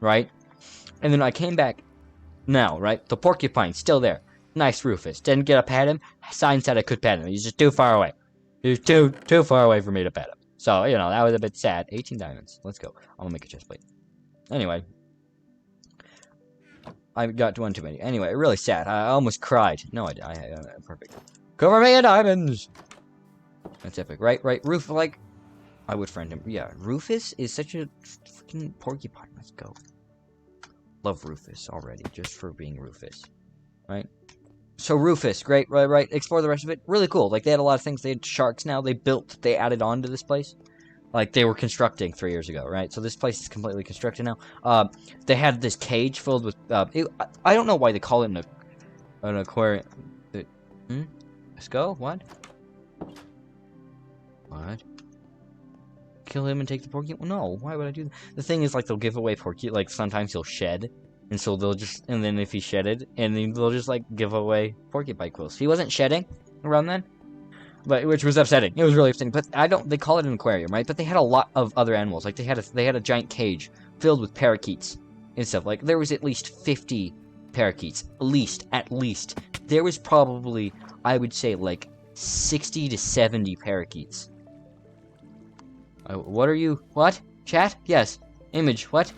right? And then I came back now, right? The porcupine's still there. Nice Rufus. Didn't get to pet him. Sign said I could pet him. He's just too far away. He's too far away for me to pet him. So, you know, that was a bit sad. 18 diamonds. Let's go. I'm gonna make a chest plate. Anyway. I got one too many. Anyway, really sad. I almost cried. No, I perfect. Cover me in diamonds! That's epic. Right? Rufus, like, I would friend him. Yeah, Rufus is such a freaking porcupine. Let's go. Love Rufus already, just for being Rufus. Right? So Rufus, great, right. Explore the rest of it. Really cool. Like, they had a lot of things. They had sharks now. They added on to this place. Like, they were constructing 3 years ago, right? So this place is completely constructed now. They had this cage filled with, I don't know why they call it an aquarium. Let's go? What? What? Kill him and take the porcupine? No, why would I do that? The thing is, like, they'll give away porcupine, like, sometimes he'll shed. And so they'll just, and then if he shedded, and then they'll just, like, give away porcupine quills. He wasn't shedding around then. But which was upsetting. It was really upsetting. But they call it an aquarium, right? But they had a lot of other animals. Like they had a giant cage filled with parakeets and stuff. Like there was at least 50 parakeets. At least. There was probably, I would say, like 60 to 70 parakeets. What are you? What? Chat? Yes. Image. What?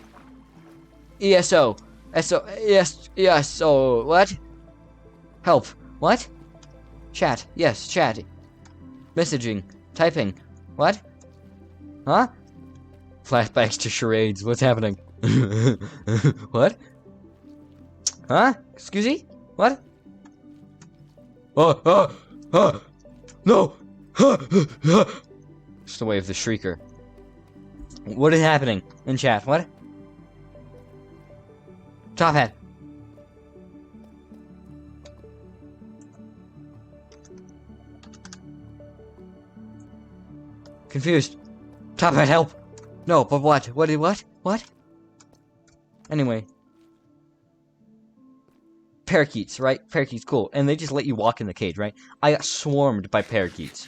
ESO. ESO. What? Help. What? Chat. Yes, chat. Messaging. Typing. What? Huh? Flashbacks to charades. What's happening? What? Huh? Excuse me? What? No! It's the way of the shrieker. What is happening in chat? What? Top hat. Confused. Top hat, help! No, but what? What? Anyway. Parakeets, right? Parakeets, cool. And they just let you walk in the cage, right? I got swarmed by parakeets.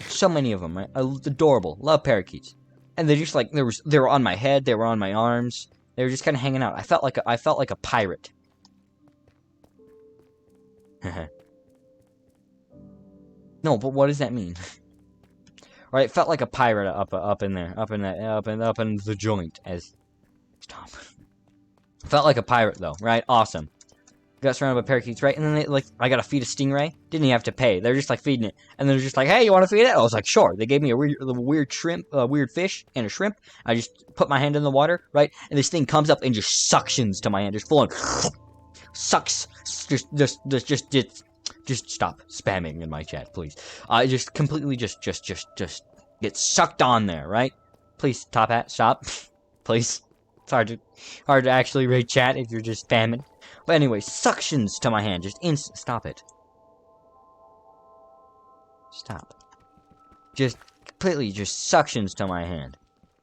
So many of them, right? Adorable. Love parakeets. And they just like, they were on my head, they were on my arms. They were just kind of hanging out. I felt like a pirate. No, but what does that mean? Right, felt like a pirate up in there, up in the joint. Stop. Felt like a pirate though, right? Awesome. Got surrounded by parakeets, right? And then I got to feed a stingray. Didn't even have to pay. They're just like feeding it, and they're just like, "Hey, you want to feed it?" I was like, "Sure." They gave me a weird shrimp, weird fish, and a shrimp. I just put my hand in the water, right? And this thing comes up and just suctions to my hand, just full on sucks. Just stop spamming in my chat, please. Just completely just get sucked on there, right? Please, Top Hat, stop. Please. It's hard to actually read chat if you're just spamming. But anyway, suctions to my hand, stop it. Stop. Just completely just suctions to my hand.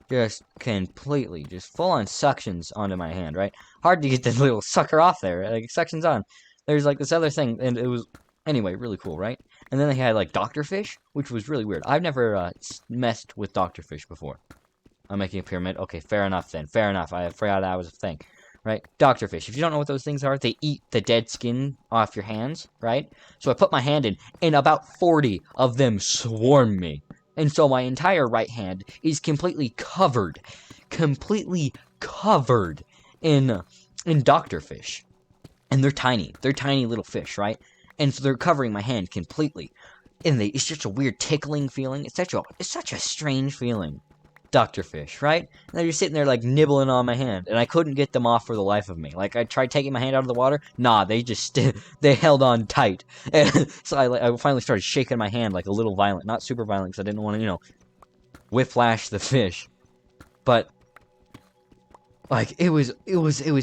Just completely, just full on suctions onto my hand, right? Hard to get the little sucker off there, like suctions on. There's like this other thing, and it was, anyway, really cool, right? And then they had like Dr. Fish, which was really weird. I've never messed with Dr. Fish before. I'm making a pyramid. Okay, fair enough then. Fair enough. I forgot that was a thing. Right? Dr. Fish. If you don't know what those things are, they eat the dead skin off your hands, right? So I put my hand in, and about 40 of them swarm me. And so my entire right hand is completely covered in Dr. Fish. And they're tiny. They're tiny little fish, right? And so they're covering my hand completely. And it's just a weird tickling feeling. It's such a strange feeling. Dr. Fish, right? And they're just sitting there like nibbling on my hand, and I couldn't get them off for the life of me. Like I tried taking my hand out of the water, nah, they just they held on tight. And so I finally started shaking my hand like a little violent, not super violent, because I didn't want to whiplash the fish. But like it was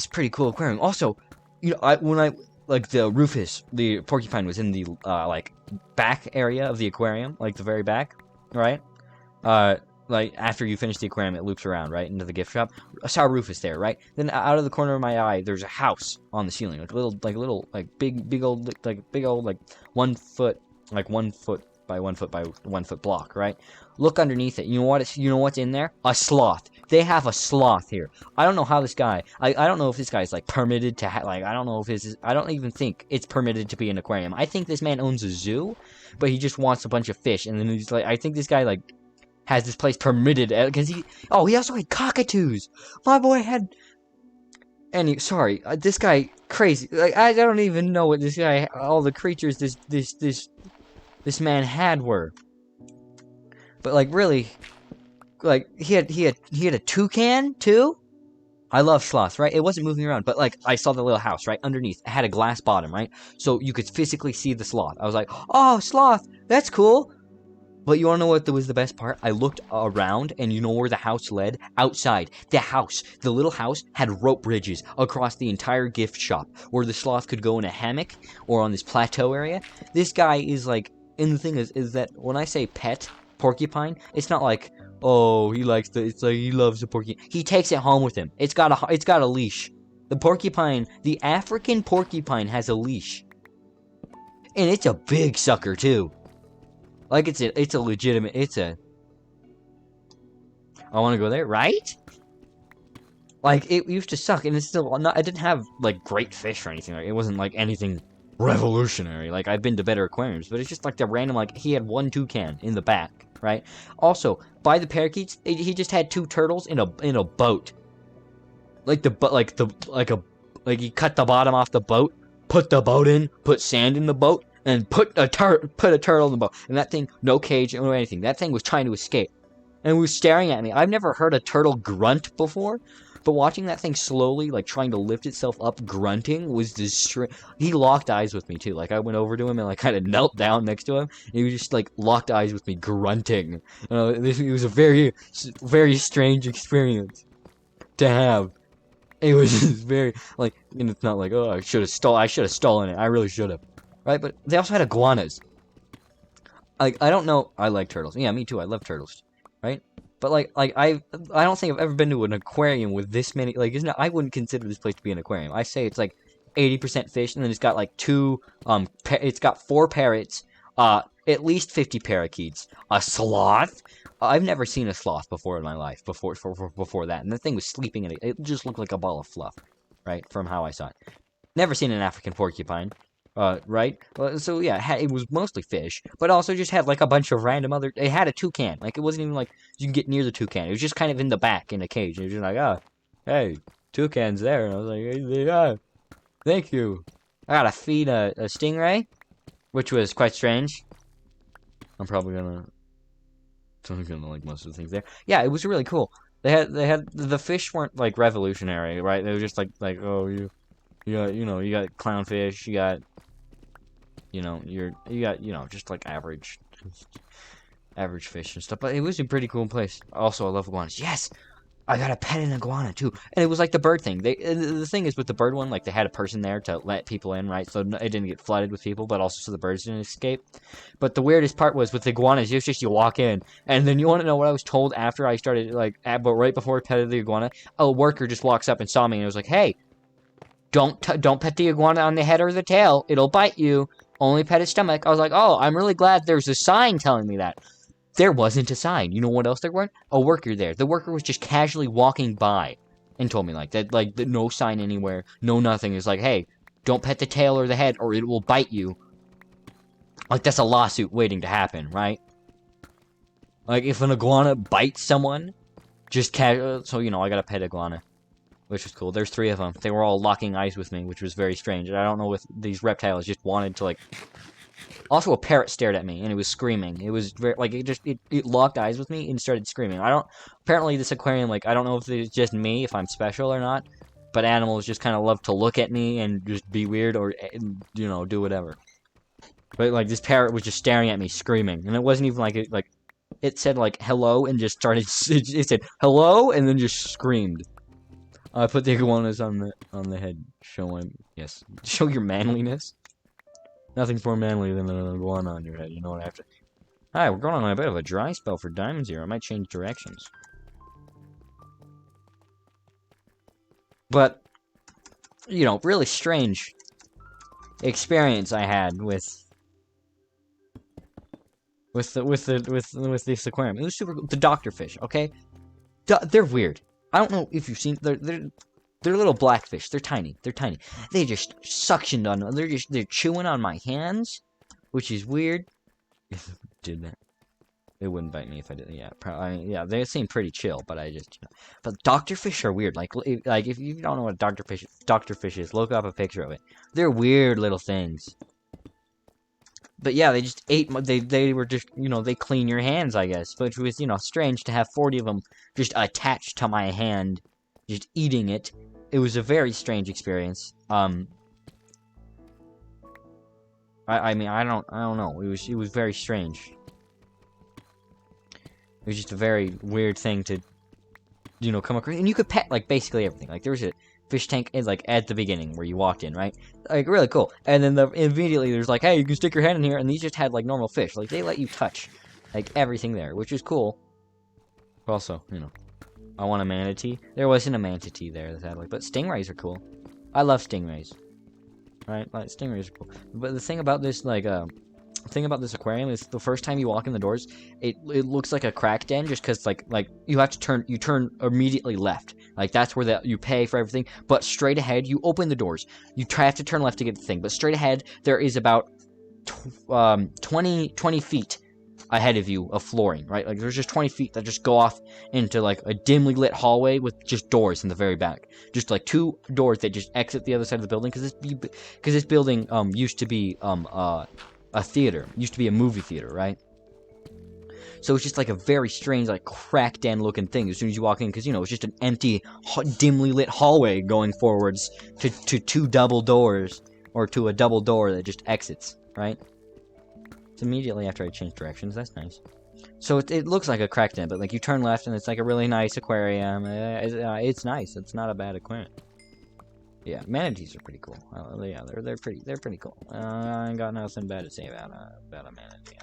pretty cool aquarium. Also, like the Rufus, the porcupine was in the like back area of the aquarium, like the very back, right? Like, after you finish the aquarium, it loops around, right, into the gift shop. I saw Rufus there, right? Then, out of the corner of my eye, there's a house on the ceiling. Like, big old, 1 foot, like 1 foot by 1 foot by 1 foot block, right? Look underneath it. You know what's in there? A sloth. They have a sloth here. I don't know how this guy. I don't know if this guy's like permitted to like. I don't know if this is. I don't even think it's permitted to be an aquarium. I think this man owns a zoo, but he just wants a bunch of fish, and then he's like. I think this guy like has this place permitted because he. Oh, he also had cockatoos. My boy had. Sorry, this guy crazy. Like I don't even know what this guy. All the creatures this man had were. But like really. Like, he had a toucan, too? I love sloths, right? It wasn't moving around, but, like, I saw the little house, right? Underneath. It had a glass bottom, right? So you could physically see the sloth. I was like, oh, sloth! That's cool! But you wanna know what was the best part? I looked around, and you know where the house led? Outside. The little house, had rope bridges across the entire gift shop, where the sloth could go in a hammock, or on this plateau area. This guy is, like... And the thing is that when I say pet porcupine, it's not like... Oh, he likes it's like he loves the porcupine. He takes it home with him. It's got a leash. The porcupine, the African porcupine has a leash. And it's a big sucker too. Like it's a legitimate, I want to go there, right? Like it used to suck and it's still not, I didn't have like great fish or anything. Like it wasn't like anything revolutionary. Like I've been to better aquariums, but it's just like the random like he had one toucan in the back. Right. Also, by the parakeets, he just had 2 turtles in a boat. Like he cut the bottom off the boat, put the boat in, put sand in the boat, and put a turtle in the boat. And that thing, no cage, no anything. That thing was trying to escape, and it was staring at me. I've never heard a turtle grunt before. But watching that thing slowly, like, trying to lift itself up, grunting, was this he locked eyes with me, too. Like, I went over to him and, like, kind of knelt down next to him. And he was just, like, locked eyes with me, grunting. It was a very, very strange experience to have. It was just very, like, and it's not like, oh, I should have stolen it. I really should have. Right? But they also had iguanas. Like, I don't know. I like turtles. Yeah, me too. I love turtles. Right? But like I don't think I've ever been to an aquarium with this many. Like, I wouldn't consider this place to be an aquarium. I say it's like 80% fish, and then it's got like 2 it's got 4 parrots, at least 50 parakeets, a sloth. I've never seen a sloth before in my life. Before that, and the thing was sleeping in it. It just looked like a ball of fluff, right? From how I saw it. Never seen an African porcupine. Right? So yeah, it was mostly fish, but also just had like a bunch of random other. It had a toucan. Like it wasn't even like you can get near the toucan. It was just kind of in the back in a cage. It was just like, oh, hey, toucan's there. And I was like, hey, yeah, thank you. I gotta feed a stingray, which was quite strange. I'm probably gonna like most of the things there. Yeah, it was really cool. They had the fish weren't like revolutionary, right? They were just like oh you got you got clownfish, you got just like average fish and stuff. But it was a pretty cool place. Also, I love iguanas. Yes, I got a pet an iguana too, and it was like the bird thing. The thing is with the bird one, like they had a person there to let people in, right? So it didn't get flooded with people, but also so the birds didn't escape. But the weirdest part was with the iguanas. It was just you walk in, and then you want to know what I was told after I started but right before I petted the iguana, a worker just walks up and saw me and was like, "Hey, don't pet the iguana on the head or the tail. It'll bite you. Only pet its stomach." I was like, oh, I'm really glad there's a sign telling me that. There wasn't a sign. You know what else there weren't? A worker there. The worker was just casually walking by and told me like that, no sign anywhere, no nothing. It's like, hey, don't pet the tail or the head or it will bite you. Like, that's a lawsuit waiting to happen, right? Like, if an iguana bites someone, just casual. So, I got a pet iguana, which was cool. There's 3 of them. They were all locking eyes with me, which was very strange. And I don't know if these reptiles just wanted to, like... Also, a parrot stared at me, and it was screaming. It was very, like, it locked eyes with me and started screaming. Apparently this aquarium, like, I don't know if it's just me, if I'm special or not, but animals just kind of love to look at me and just be weird or, do whatever. But, like, this parrot was just staring at me, screaming. And it wasn't even like, it said, like, hello, and just started, it said, hello, and then just screamed. I put the iguanas on the head, show your manliness. Nothing's more manly than an iguana on your head, you know what I have to... Hi, we're going on a bit of a dry spell for diamonds here. I might change directions. But, really strange experience I had with this aquarium. It was super cool. The doctorfish, okay? They're weird. I don't know if you've seen. They're little blackfish. They're tiny. They're tiny. They just suctioned on. They're chewing on my hands, which is weird. Did that? It wouldn't bite me if I did. Yeah, probably. Yeah, they seem pretty chill, but I just. But doctorfish are weird. Like if you don't know what doctorfish is, look up a picture of it. They're weird little things. But yeah, they just ate. They were just they clean your hands, I guess, which was strange to have 40 of them just attached to my hand, just eating it. It was a very strange experience. I mean I don't know. It was very strange. It was just a very weird thing to come across, and you could pet like basically everything. Like there was a fish tank like at the beginning where you walked in, right? Like really cool. And then immediately there's like, hey, you can stick your hand in here, and these just had like normal fish. Like they let you touch like everything there, which is cool. But also, I want a manatee. There wasn't a manatee there, sadly, but stingrays are cool. I love stingrays. Right? Like stingrays are cool. But the thing about this this aquarium is the first time you walk in the doors, it looks like a crack den just because like you have to turn immediately left. Like that's where you pay for everything. But straight ahead, you open the doors. You have to turn left to get the thing. But straight ahead, there is about 20 feet ahead of you of flooring, right? Like there's just 20 feet that just go off into like a dimly lit hallway with just doors in the very back. Just like 2 doors that just exit the other side of the building because this building used to be a theater. It used to be a movie theater, right? So it's just like a very strange, like crack den looking thing as soon as you walk in, because it's just an empty, dimly lit hallway going forwards to 2 double doors, or to a double door that just exits, right? It's immediately after I change directions. That's nice. So it looks like a crack den, but like you turn left and it's like a really nice aquarium. It's nice. It's not a bad aquarium. Yeah, manatees are pretty cool. Yeah, they're pretty cool. I ain't got nothing bad to say about a manatee.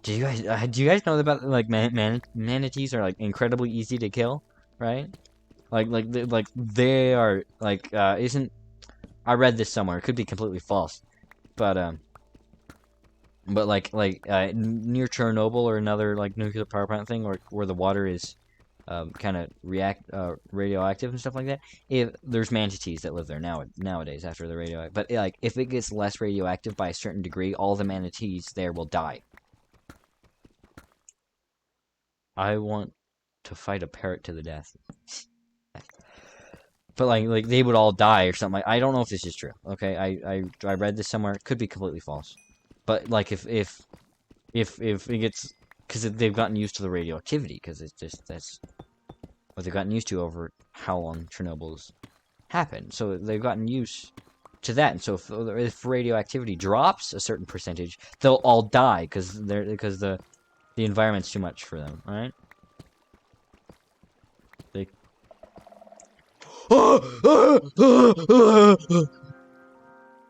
Do you guys know about like manatees are like incredibly easy to kill, right? Like they are like isn't I read this somewhere. It could be completely false, but like near Chernobyl or another like nuclear power plant thing, or where the water is kind of radioactive and stuff like that. If there's manatees that live there nowadays after the radioactive, but like if it gets less radioactive by a certain degree, all the manatees there will die. I want to fight a parrot to the death. But like they would all die or something. I don't know if this is true. Okay, I read this somewhere. It could be completely false. But like if it gets, because they've gotten used to the radioactivity, because it's just that's what they've gotten used to over how long Chernobyl's happened. So they've gotten used to that, and so if radioactivity drops a certain percentage, they'll all die because the environment's too much for them. All right.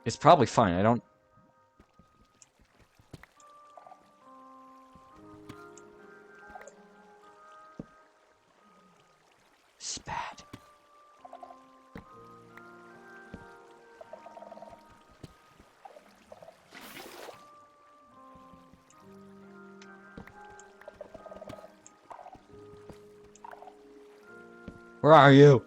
It's probably fine. I don't. Spat. Where are you?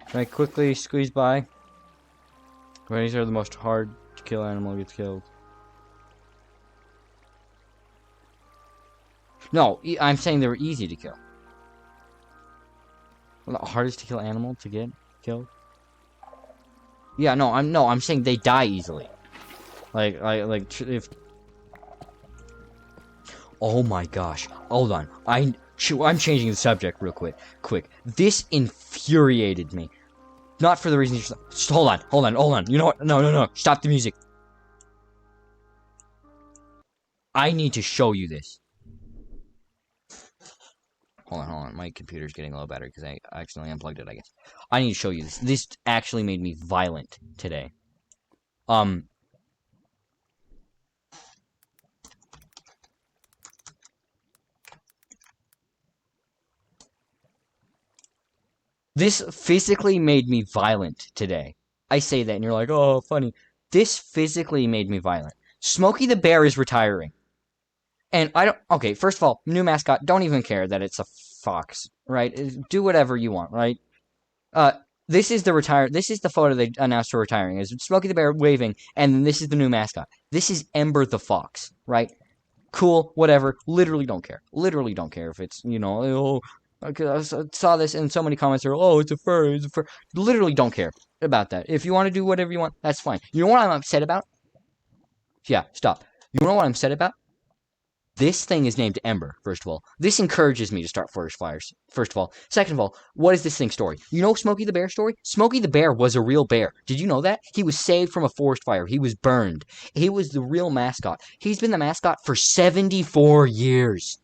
Can I quickly squeeze by? Rays are the most hard to kill animal gets killed. No, I'm saying they were easy to kill. Well, the hardest to kill animal to get killed? Yeah, I'm saying they die easily. Like if. Oh my gosh! Hold on, I'm changing the subject real quick. This infuriated me. Not for the reason you're... Hold on. You know what? No. Stop the music. I need to show you this. Hold on. My computer's getting a low battery because I accidentally unplugged it, I guess. I need to show you this. This actually made me violent today. This physically made me violent today. I say that and you're like, oh, funny. This physically made me violent. Smokey the Bear is retiring. And I don't. Okay, first of all, new mascot. Don't even care that it's a fox, right? Do whatever you want, right? Uh, this is the retire. This is the photo they announced for retiring. Is Smokey the Bear waving, and this is the new mascot. This is Ember the fox, right? Cool, whatever. Literally don't care. Literally don't care if it's oh. I saw this in so many comments. Are oh, it's a fur. It's a fur. Literally don't care about that. If you want to do whatever you want, that's fine. You know what I'm upset about? Yeah, stop. You know what I'm upset about? This thing is named Ember, first of all. This encourages me to start forest fires, first of all. Second of all, what is this thing's story? You know Smokey the Bear story? Smokey the Bear was a real bear. Did you know that? He was saved from a forest fire. He was burned. He was the real mascot. He's been the mascot for 74 years.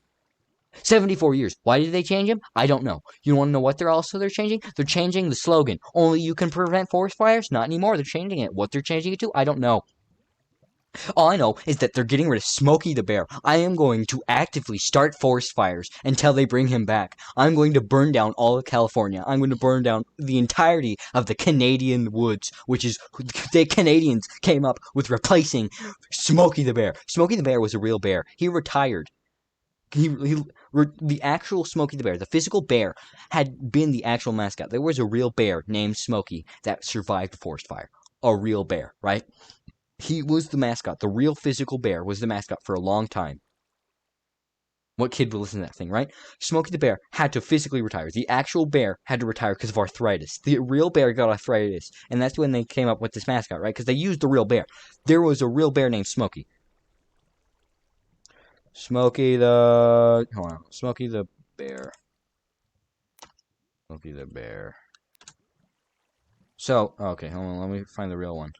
74 years. Why did they change him? I don't know. You want to know what they're changing? They're changing the slogan. Only you can prevent forest fires? Not anymore. They're changing it. What they're changing it to? I don't know. All I know is that they're getting rid of Smokey the Bear. I am going to actively start forest fires until they bring him back. I'm going to burn down all of California. I'm going to burn down the entirety of the Canadian woods, which is the Canadians came up with replacing Smokey the Bear. Smokey the Bear was a real bear. He retired. The actual Smokey the Bear, the physical bear, had been the actual mascot. There was a real bear named Smokey that survived a forest fire. A real bear, right? He was the mascot. The real physical bear was the mascot for a long time. What kid would listen to that thing, right? Smokey the Bear had to physically retire. The actual bear had to retire because of arthritis. The real bear got arthritis, and that's when they came up with this mascot, right? Because they used the real bear. There was a real bear named Smokey. Smokey the... Hold on. Smokey the Bear. Smokey the Bear. So, okay, hold on. Let me find the real one.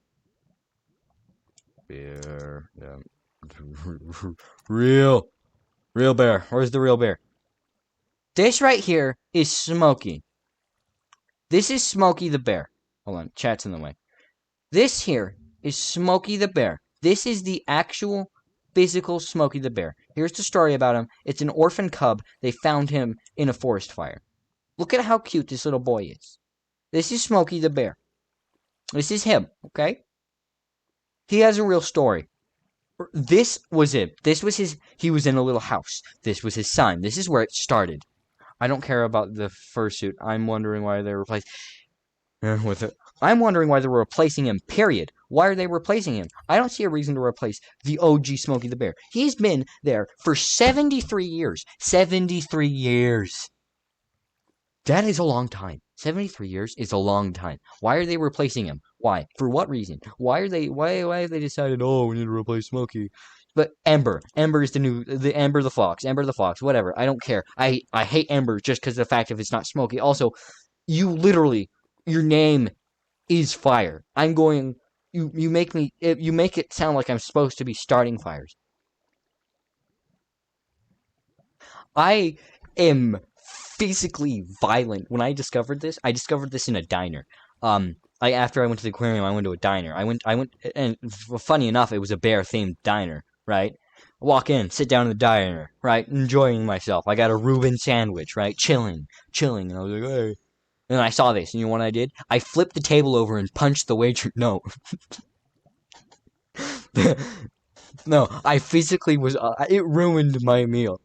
Bear. Yeah. Real bear. Where's the real bear? This right here is Smokey. This is Smokey the Bear. Hold on, chat's in the way. This here is Smokey the Bear. This is the actual physical Smokey the Bear. Here's the story about him. It's an orphan cub. They found him in a forest fire. Look at how cute this little boy is. This is Smokey the Bear. This is him, okay? He has a real story. This was it. This was his. He was in a little house. This was his son. This is where it started. I don't care about the fursuit. I'm wondering why they replaced with it. I'm wondering why they were replacing him. Period. Why are they replacing him? I don't see a reason to replace the OG Smokey the Bear. He's been there for 73 years. 73 years. That is a long time. 73 years is a long time. Why are they replacing him? Why? For what reason? Why have they decided, oh, we need to replace Smokey? But Ember is the Ember the Fox, whatever. I don't care. I hate Ember just because of the fact if it's not Smokey. Also, your name is fire. You make it sound like I'm supposed to be starting fires. I am physically violent. When I discovered this in a diner. After I went to the aquarium, I went to a diner. I went, and funny enough, it was a bear-themed diner, right? Walk in, sit down in the diner, right? Enjoying myself. I got a Reuben sandwich, right? Chilling, and I was like, hey. And I saw this, and you know what I did? I flipped the table over and punched the waitress. No. No, I physically was, it ruined my meal.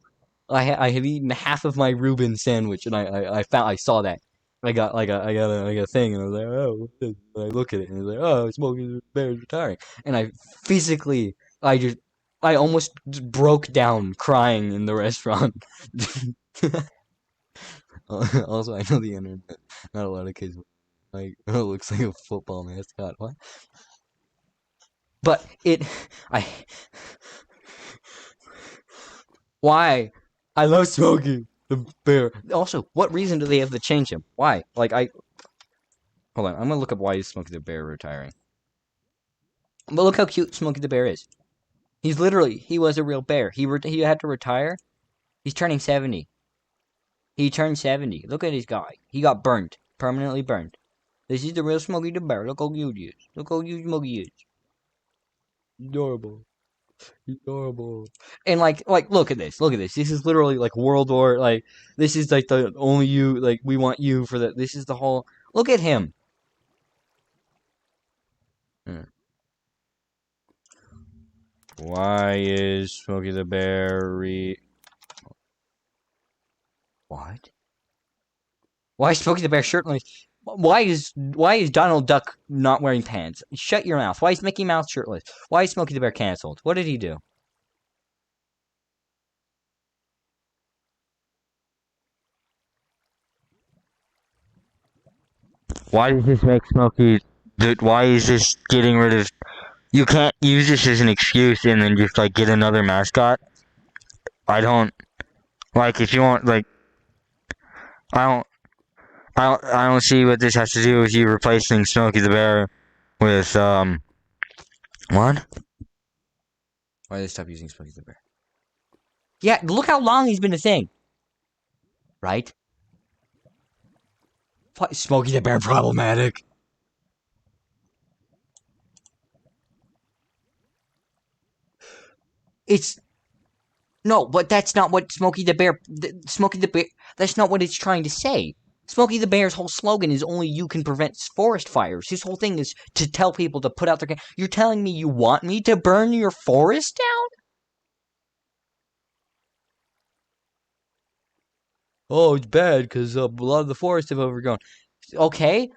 I have eaten half of my Reuben sandwich, and I saw that. I got a thing, and I was like, oh, and I look at it, and I was like, oh, Smokey the Bear's retiring, and I almost broke down crying in the restaurant. Also, I know the internet. Not a lot of kids like, oh, it looks like a football mascot. What? But I. Why? I love Smokey the Bear. Also, what reason do they have to change him? Why? Hold on, I'm gonna look up why is Smokey the Bear retiring. But look how cute Smokey the Bear is. He was a real bear. He had to retire. He's turning 70. He turned 70. Look at this guy. He got burnt. Permanently burnt. This is the real Smokey the Bear. Look how cute he is. Look how cute Smokey is. Adorable. And look at this. This is literally like World War. This is like the only you. Like we want you for that. This is the whole. Look at him. Why is Smokey the Bear What? Why is Smokey the Bear shirtless? Why is Donald Duck not wearing pants? Shut your mouth. Why is Mickey Mouse shirtless? Why is Smokey the Bear canceled? What did he do? Why does this make Smokey... Why is this getting rid of... You can't use this as an excuse and then just, like, get another mascot. I don't... Like, if you want, like... I don't... I don't see what this has to do with you replacing Smokey the Bear with, What? Why did they stop using Smokey the Bear? Yeah, look how long he's been a thing. Right? Why is Smokey the Bear problematic? It's... No, but that's not what Smokey the Bear... Smokey the Bear... That's not what it's trying to say. Smokey the Bear's whole slogan is only you can prevent forest fires. His whole thing is to tell people to put out their... You're telling me you want me to burn your forest down? Oh, it's bad because a lot of the forests have overgrown. Okay,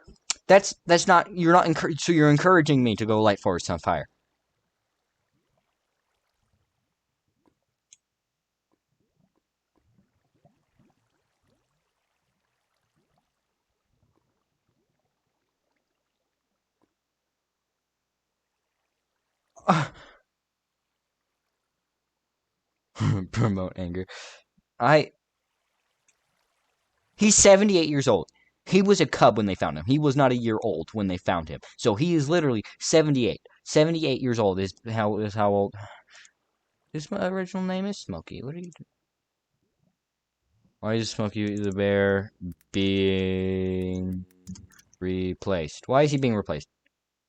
that's not... You're not encouraged... So you're encouraging me to go light forests on fire. Promote anger. He's 78 years old. He was a cub when they found him. He was not a year old when they found him. So he is literally 78. 78 years old is how old. His original name is Smokey. What are you doing? Why is Smokey the Bear being replaced? Why is he being replaced?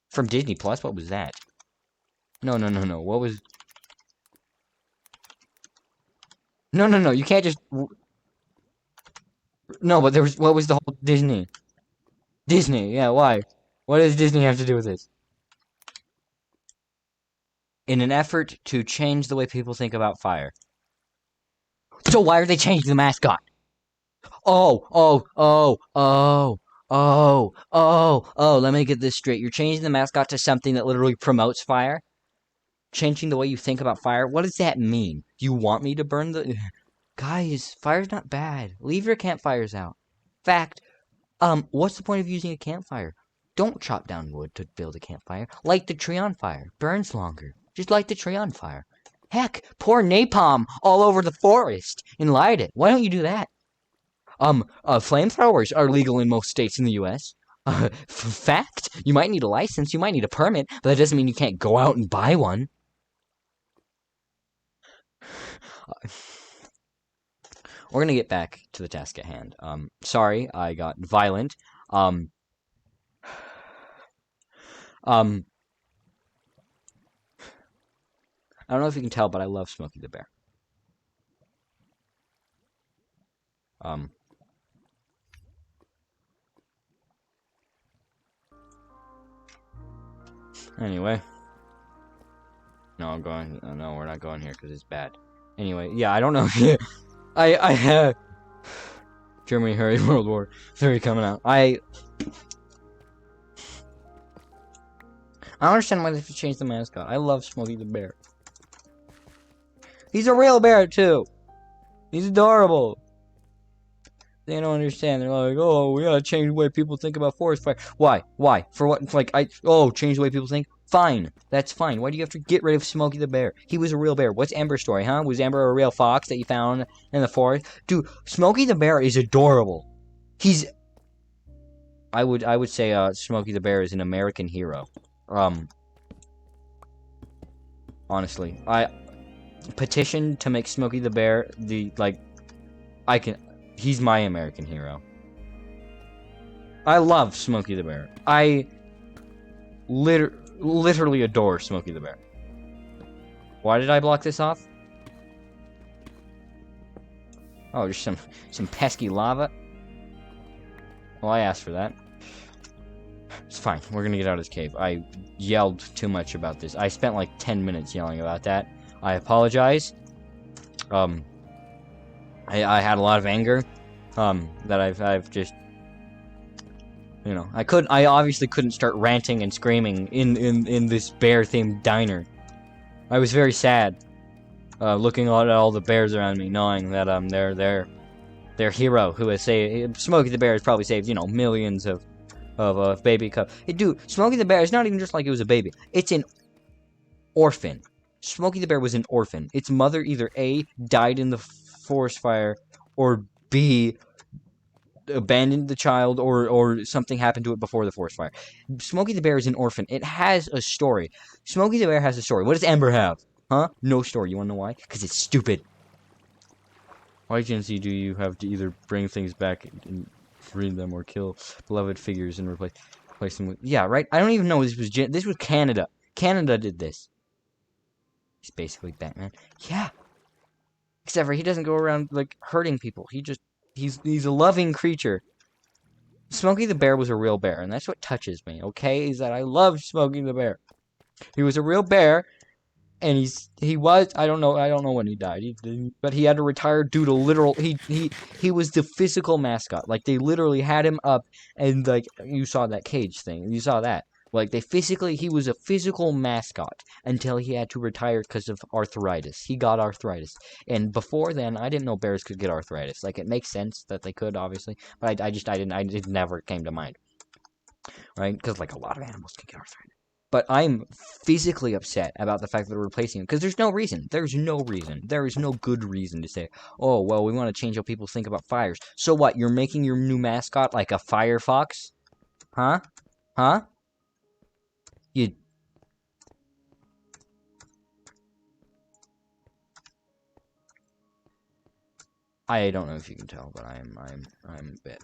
From Disney Plus? What was that? No. What was... No. You can't just... No, but there was... What was the whole Disney? Disney, yeah, why? What does Disney have to do with this? In an effort to change the way people think about fire. So why are they changing the mascot? Oh, let me get this straight. You're changing the mascot to something that literally promotes fire? Changing the way you think about fire? What does that mean? You want me to burn the... Guys, fire's not bad. Leave your campfires out. Fact, what's the point of using a campfire? Don't chop down wood to build a campfire. Light the tree on fire. Burns longer. Just light the tree on fire. Heck, pour napalm all over the forest and light it. Why don't you do that? Flamethrowers are legal in most states in the U.S. Fact, you might need a license, you might need a permit, but that doesn't mean you can't go out and buy one. We're gonna get back to the task at hand. Sorry, I got violent. I don't know if you can tell, but I love Smokey the Bear. Anyway. No, I'm going... No, we're not going here because it's bad. Anyway, yeah, I don't know. I have... Germany, hurry, World War III coming out. I don't understand why they have to change the mascot. I love Smokey the Bear. He's a real bear, too. He's adorable. They don't understand. They're like, oh, we gotta change the way people think about forest fire. Why? Why? For what? Like, change the way people think? Fine. That's fine. Why do you have to get rid of Smokey the Bear? He was a real bear. What's Amber's story, huh? Was Amber a real fox that you found in the forest? Dude, Smokey the Bear is adorable. He's... I would say, Smokey the Bear is an American hero. Honestly. I petition to make Smokey the Bear he's my American hero. I love Smokey the Bear. I literally adore Smokey the Bear. Why did I block this off? Oh, just some pesky lava. Well, I asked for that. It's fine. We're gonna get out of this cave. I yelled too much about this. I spent like 10 minutes yelling about that. I apologize. I had a lot of anger. That I've just, you know, I obviously couldn't start ranting and screaming in this bear-themed diner. I was very sad, looking at all the bears around me, knowing that, their hero who has saved, Smokey the Bear has probably saved, you know, millions of baby cubs. Hey, dude, Smokey the Bear is not even just like it was a baby. It's an orphan. Smokey the Bear was an orphan. Its mother either A, died in the forest fire, or B, abandoned the child, or something happened to it before the forest fire. Smokey the Bear is an orphan. It has a story. Smokey the Bear has a story. What does Ember have? Huh? No story. You wanna know why? Because it's stupid. Why agency do you have to either bring things back and free them or kill beloved figures and replace them with... Yeah, right? I don't even know this was Canada. Canada did this. He's basically Batman. Yeah. Except for he doesn't go around, like, hurting people. He's a loving creature. Smokey the Bear was a real bear, and that's what touches me, okay? Is that I love Smokey the Bear. He was a real bear, and he was, I don't know when he died, but he had to retire due to literal, he was the physical mascot. Like, they literally had him up, and, like, you saw that cage thing, you saw that. Like, he was a physical mascot until he had to retire because of arthritis. He got arthritis. And before then, I didn't know bears could get arthritis. Like, it makes sense that they could, obviously, but it never came to mind. Right? Because, like, a lot of animals can get arthritis. But I'm physically upset about the fact that we're replacing him, because there's no reason. There's no reason. There is no good reason to say, oh, well, we want to change how people think about fires. So what, you're making your new mascot like a firefox? Huh? Huh? I don't know if you can tell, but I'm a bit,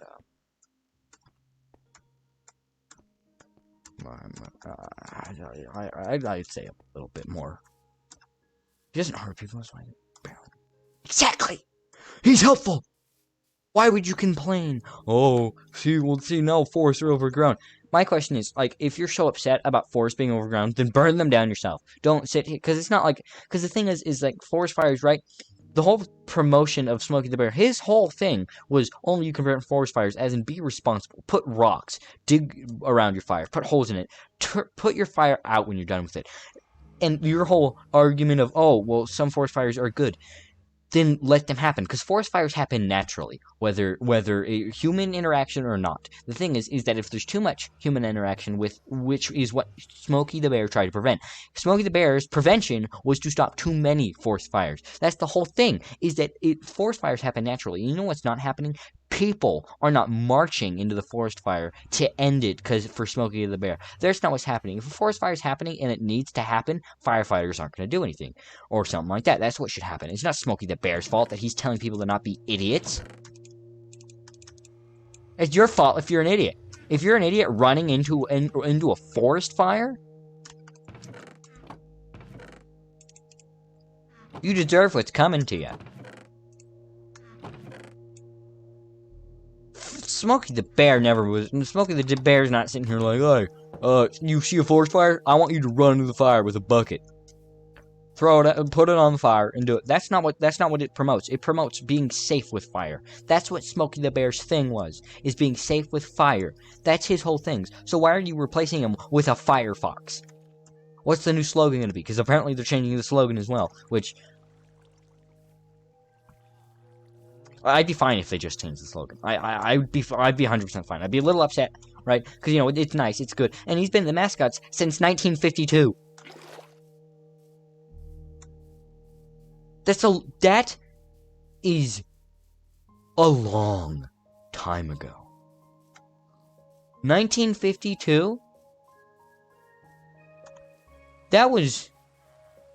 I'd say a little bit more. He doesn't hurt people, that's why. Exactly! He's helpful! Why would you complain? Oh, see, now forests are overgrown. My question is, like, if you're so upset about forests being overgrown, then burn them down yourself. Don't sit here, because it's not like, because the thing is like, forest fires, right? The whole promotion of Smokey the Bear, his whole thing was only you can prevent forest fires, as in be responsible. Put rocks, dig around your fire, put holes in it, put your fire out when you're done with it. And your whole argument of, oh, well, some forest fires are good, then let them happen, because forest fires happen naturally, whether a human interaction or not. The thing is that if there's too much human interaction, which is what Smokey the Bear tried to prevent. Smokey the Bear's prevention was to stop too many forest fires. That's the whole thing, is that forest fires happen naturally. You know what's not happening? People are not marching into the forest fire to end it for Smokey the Bear. That's not what's happening. If a forest fire is happening and it needs to happen, firefighters aren't going to do anything. Or something like that. That's what should happen. It's not Smokey the Bear's fault that he's telling people to not be idiots. It's your fault if you're an idiot. If you're an idiot running into a forest fire, you deserve what's coming to you. Smokey the Bear never was. Smokey the Bear's not sitting here like, hey, you see a forest fire? I want you to run into the fire with a bucket. Throw it, put it on the fire, and do it. That's not what it promotes. It promotes being safe with fire. That's what Smokey the Bear's thing was, is being safe with fire. That's his whole thing. So why are you replacing him with a firefox? What's the new slogan going to be? Because apparently they're changing the slogan as well, which... I'd be fine if they just changed the slogan. I'd be 100% fine. I'd be a little upset, right? Because, you know, it's nice, it's good. And he's been the mascots since 1952. That is a long time ago. 1952? That was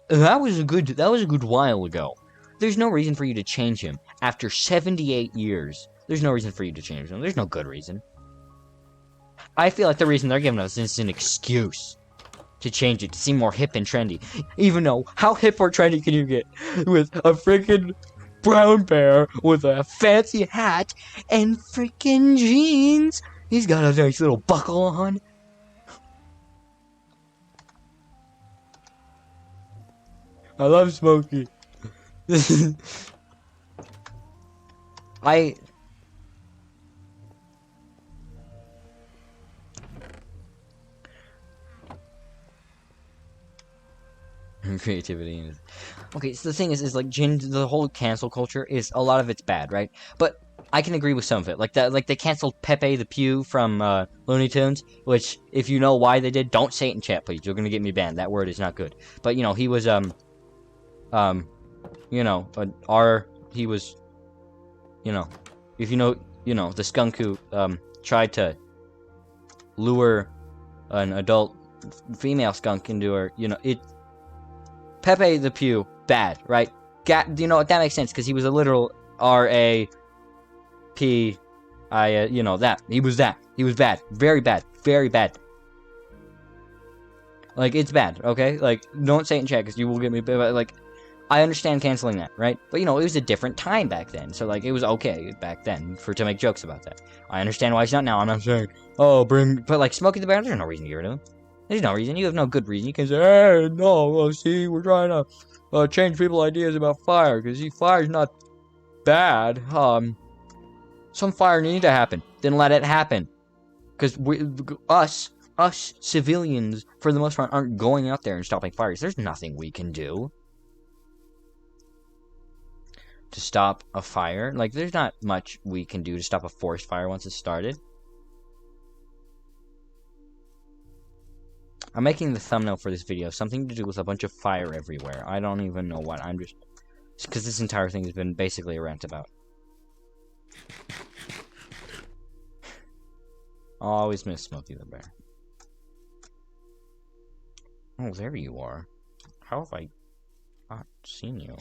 a good while ago. There's no reason for you to change him. After 78 years, there's no reason for you to change him. There's no good reason. I feel like the reason they're giving us is an excuse to change it, to seem more hip and trendy. Even though, how hip or trendy can you get with a freaking brown bear with a fancy hat and freaking jeans? He's got a nice little buckle on. I love Smokey. I creativity is okay. So the thing is like the whole cancel culture is a lot of it's bad, right? But I can agree with some of it. Like that, like they canceled Pepe the Pew from Looney Tunes, which if you know why they did, don't say it in chat, please. You're gonna get me banned. That word is not good. But you know, he was you know, he was, you know, if you know, the skunk who tried to lure an adult female skunk into her, you know, Pepe the Pew, bad, right? You know what, that makes sense, because he was a literal R-A-P-I, you know, that. He was bad. Very bad. Very bad. Like, it's bad, okay? Like, don't say it in chat, because you will get me, like, I understand canceling that, right? But, you know, it was a different time back then, so, like, it was okay back then to make jokes about that. I understand why it's not now. I'm not saying, oh, but, like, Smokey the Bear, there's no reason to get rid of him. There's no reason. You have no good reason. You can say, hey, no, well, see, we're trying to change people's ideas about fire, because, see, fire's not bad. Some fire needs to happen. Then let it happen. Because us civilians, for the most part, aren't going out there and stopping fires. There's nothing we can do to stop a fire. Like, there's not much we can do to stop a forest fire once it's started. I'm making the thumbnail for this video something to do with a bunch of fire everywhere. I don't even know what. I'm just... because this entire thing has been basically a rant about. I'll always miss Smokey the Bear. Oh, there you are. How have I not seen you?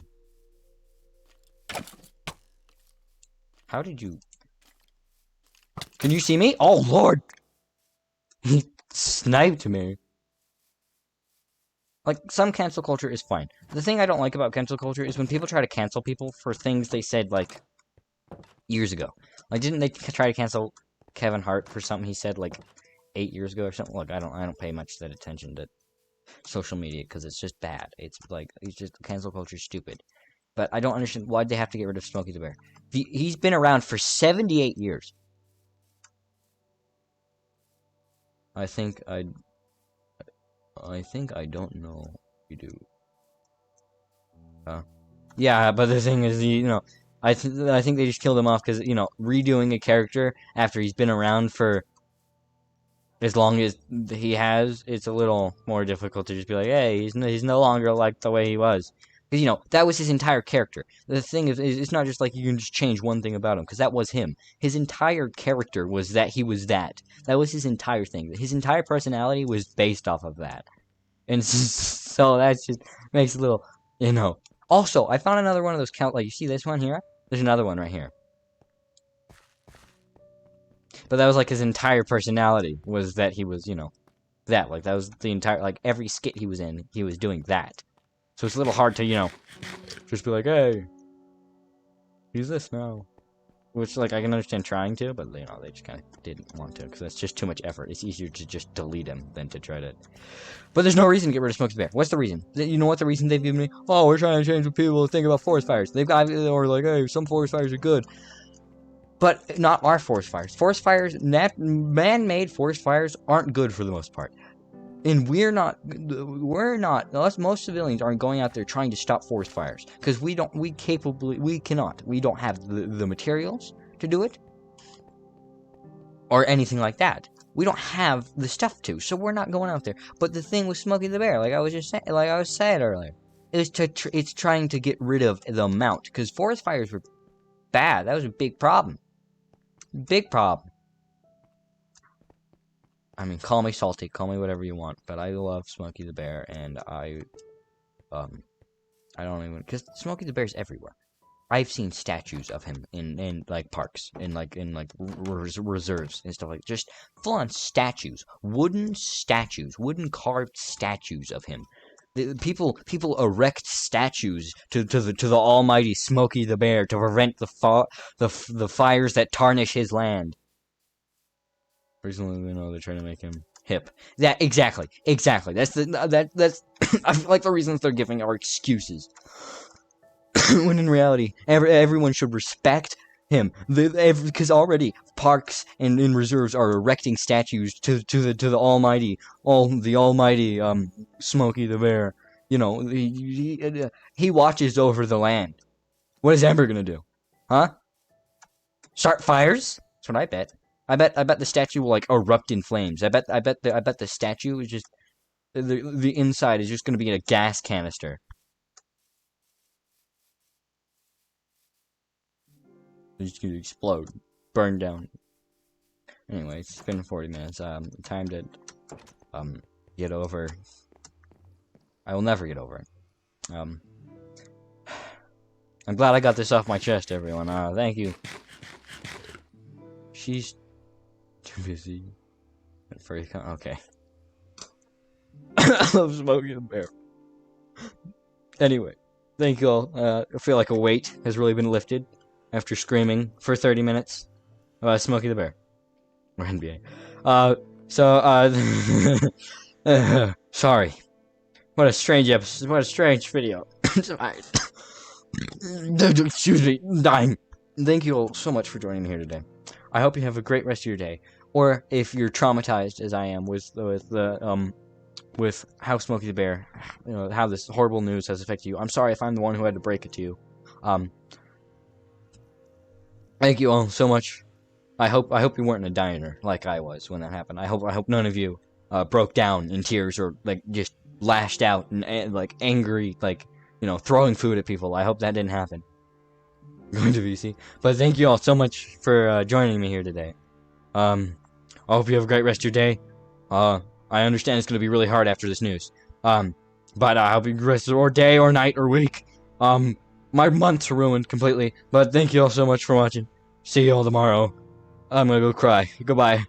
How did you... Can you see me? Oh, Lord! He sniped me. Like, some cancel culture is fine. The thing I don't like about cancel culture is when people try to cancel people for things they said, like, years ago. Like, didn't they try to cancel Kevin Hart for something he said, like, 8 years ago or something? Look, I don't pay much that attention to social media, because it's just bad. It's, like, it's just, cancel culture is stupid. But I don't understand why'd they have to get rid of Smokey the Bear. He's been around for 78 years. I think I don't know you do. Yeah, but the thing is, you know, I think they just killed him off because, you know, redoing a character after he's been around for as long as he has, it's a little more difficult to just be like, hey, he's no longer like the way he was. Because, you know, that was his entire character. The thing is, it's not just like you can just change one thing about him, because that was him. His entire character was that he was that. That was his entire thing. His entire personality was based off of that. And so that just makes a little, you know. Also, I found another one of those like, you see this one here? There's another one right here. But that was like his entire personality was that he was, you know, that. Like, that was the entire, like, every skit he was in, he was doing that. So it's a little hard to, you know, just be like, hey, use this now. Which, like, I can understand trying to, but, you know, they just kind of didn't want to, because that's just too much effort. It's easier to just delete him than to try to... But there's no reason to get rid of Smokey the Bear. What's the reason? You know what the reason they've given me? Oh, we're trying to change what people think about forest fires. They've got, or like, hey, some forest fires are good. But not our forest fires. Forest fires, man-made forest fires aren't good for the most part. And we're not, unless most civilians aren't going out there trying to stop forest fires. Because we don't have the materials to do it. Or anything like that. We don't have the stuff to, so we're not going out there. But the thing with Smokey the Bear, like I was saying earlier, is it's trying to get rid of the amount. Because forest fires were bad. That was a big problem. Big problem. I mean, call me salty, call me whatever you want, but I love Smokey the Bear, and I don't even, because Smokey the Bear's everywhere. I've seen statues of him in like parks, in reserves and stuff like that. Just full-on statues, wooden carved statues of him. People erect statues to the almighty Smokey the Bear to prevent the fires that tarnish his land. Recently, you know, they're trying to make him hip. That exactly. That's that's I feel like the reasons they're giving are excuses. When in reality, everyone should respect him, because already parks and reserves are erecting statues to the almighty, Smokey the Bear. You know, he watches over the land. What is Ember gonna do? Huh? Start fires? That's what I bet. I bet the statue will like erupt in flames. I bet the statue is just the inside is just gonna be a gas canister. It's just gonna explode, burn down. Anyway, it's been 40 minutes. Time to get over. I will never get over it. I'm glad I got this off my chest, everyone. Thank you. She's too busy. Okay. I love Smokey the Bear. Anyway, thank you all. I feel like a weight has really been lifted after screaming for 30 minutes about Smokey the Bear. Or NBA. Sorry. What a strange episode. What a strange video. Excuse me. Dying. Thank you all so much for joining me here today. I hope you have a great rest of your day. Or if you're traumatized as I am with how Smokey the Bear, how this horrible news has affected you. I'm sorry if I'm the one who had to break it to you. Thank you all so much. I hope you weren't in a diner like I was when that happened. I hope none of you broke down in tears or like just lashed out and like angry, like throwing food at people. I hope that didn't happen. Going to VC. But thank you all so much for joining me here today. I hope you have a great rest of your day. I understand it's going to be really hard after this news. But I hope you rest or day or night or week. My month's ruined completely. But thank you all so much for watching. See you all tomorrow. I'm gonna go cry. Goodbye.